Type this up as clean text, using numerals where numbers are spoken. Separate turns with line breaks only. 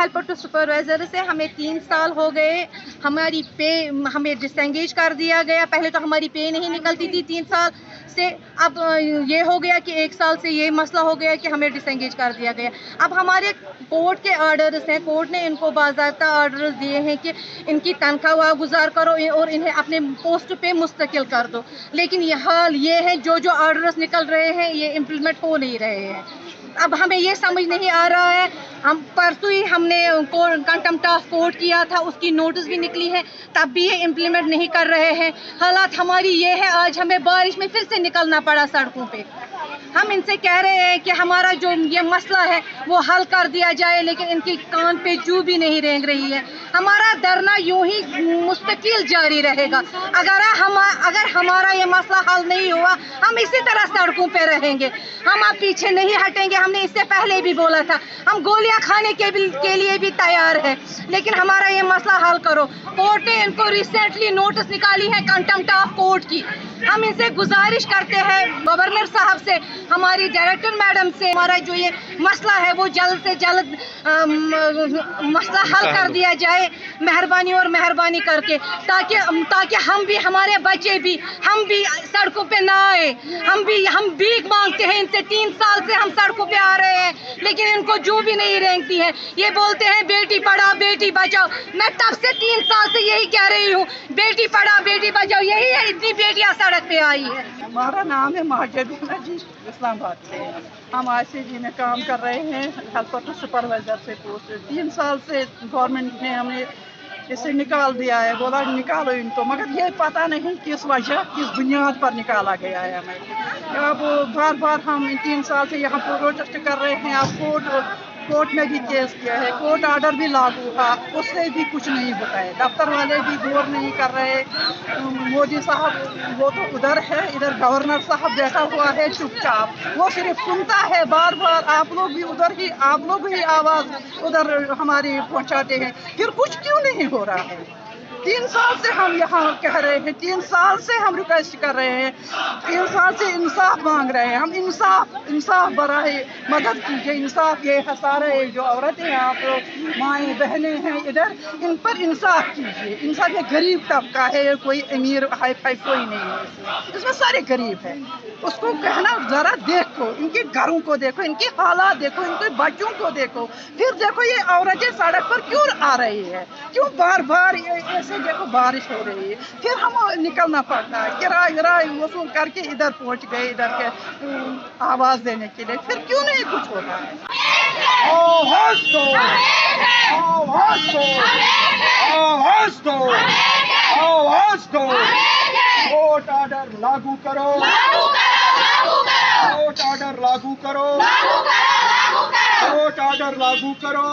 Helper to supervisor से हमें 3 साल हो गए, हमारी पे हमें डिसएंगेज कर दिया गया। पहले तो हमारी पे नहीं निकलती थी 3 साल से, अब ये हो गया कि 1 साल से ये मसला हो गया कि हमें डिसएंगेज कर दिया गया। अब हमारे कोर्ट के ऑर्डर्स हैं, कोर्ट ने इनको बाज़ाब्ता ऑर्डर्स दिए हैं कि इनकी तनख्वाह गुजार करो और इन्हें अपने पोस्ट पे मुस्तकिल कर दो, लेकिन ये हाल ये है जो ऑर्डर्स निकल रहे हैं ये इम्प्लीमेंट हो नहीं रहे हैं। अब हमें ये समझ नहीं आ रहा है, हम परसों ही हमने कंटेम्प्ट ऑफ कोर्ट किया था, उसकी नोटिस भी निकली है, तब भी ये इम्प्लीमेंट नहीं कर रहे हैं। हालात हमारी ये है, आज हमें बारिश में फिर से निकलना पड़ा सड़कों पे। हम इनसे कह रहे हैं कि हमारा जो ये मसला है वो हल कर दिया जाए, लेकिन इनकी कान पे जू भी नहीं रेंग रही है। हमारा धरना यूं ही मुस्तकिल जारी रहेगा। अगर हमारा ये मसला हल नहीं हुआ, हम इसी तरह सड़कों पे रहेंगे। हम अब पीछे नहीं हटेंगे। हमने इससे पहले भी बोला था, हम गोलियां खाने के लिए भी तैयार है, लेकिन हमारा ये मसला हल करो। कोर्ट ने इनको रिसेंटली नोटिस निकाली है कंटेम्प्ट ऑफ कोर्ट की। हम इनसे गुजारिश करते हैं, गवर्नर साहब से, हमारी डायरेक्टर मैडम से, हमारा जो ये मसला है वो जल्द से जल्द मसला हल कर दिया जाए, मेहरबानी करके, ताकि हम भी, हमारे बच्चे भी, हम भी सड़कों पे ना आए। हम भीख मांगते हैं इनसे, 3 साल से हम सड़कों पे आ रहे हैं, लेकिन इनको जू भी नहीं रेंगती है। ये बोलते हैं बेटी पढ़ाओ बेटी बचाओ। मैं तब से 3 साल से यही कह रही हूँ, बेटी पढ़ाओ बेटी बचाओ, यही है, इतनी बेटियां सड़क पे आई है।
हमारा नाम है महाजबीना जी, इस्लामाबाद से। हम ICG में काम कर रहे हैं, हेल्पर टू सुपरवाइजर से पोस्ट। 3 साल से गवर्नमेंट ने हमें इसे निकाल दिया है, बोला निकालो इनको, मगर ये पता नहीं किस वजह, किस बुनियाद पर निकाला गया है हमें। अब बार बार हम 3 साल से यहाँ प्रोटेस्ट कर रहे हैं। अब कोर्ट में भी केस किया है, कोर्ट ऑर्डर भी लागू था, उससे भी कुछ नहीं होता है। दफ्तर वाले भी गौर नहीं कर रहे। मोदी साहब वो तो उधर है, इधर गवर्नर साहब बैठा हुआ है चुपचाप, वो सिर्फ सुनता है। बार बार आप लोग भी उधर ही, आप लोग ही आवाज़ उधर हमारी पहुंचाते हैं, फिर कुछ क्यों नहीं हो रहा है? 3 साल से हम यहाँ कह रहे हैं, 3 साल से हम रिक्वेस्ट कर रहे हैं, 3 साल से इंसाफ मांग रहे हैं। हम इंसाफ बराए मदद कीजिए, इंसाफ। ये सारे जो औरतें हैं, आप लोग माएँ बहनें हैं इधर, इन पर इंसाफ कीजिए। इंसाफ, ये गरीब तबका है, कोई अमीर हाई फाई कोई नहीं है इसमें, सारे गरीब हैं। उसको कहना ज़रा देखो, इनके घरों को देखो, इनके हालात देखो, इनके बच्चों को देखो, फिर देखो ये औरतें सड़क पर क्यों आ रही है, क्यों बार बार ऐसे देखो बारिश हो रही है, फिर हम निकलना पड़ता है। किराए वसूल करके इधर पहुंच गए, इधर के आवाज देने के लिए, फिर क्यों नहीं कुछ होता है?
कोर्ट ऑर्डर लागू करो, कोर्ट ऑर्डर लागू करो, कोर्ट ऑर्डर लागू करो।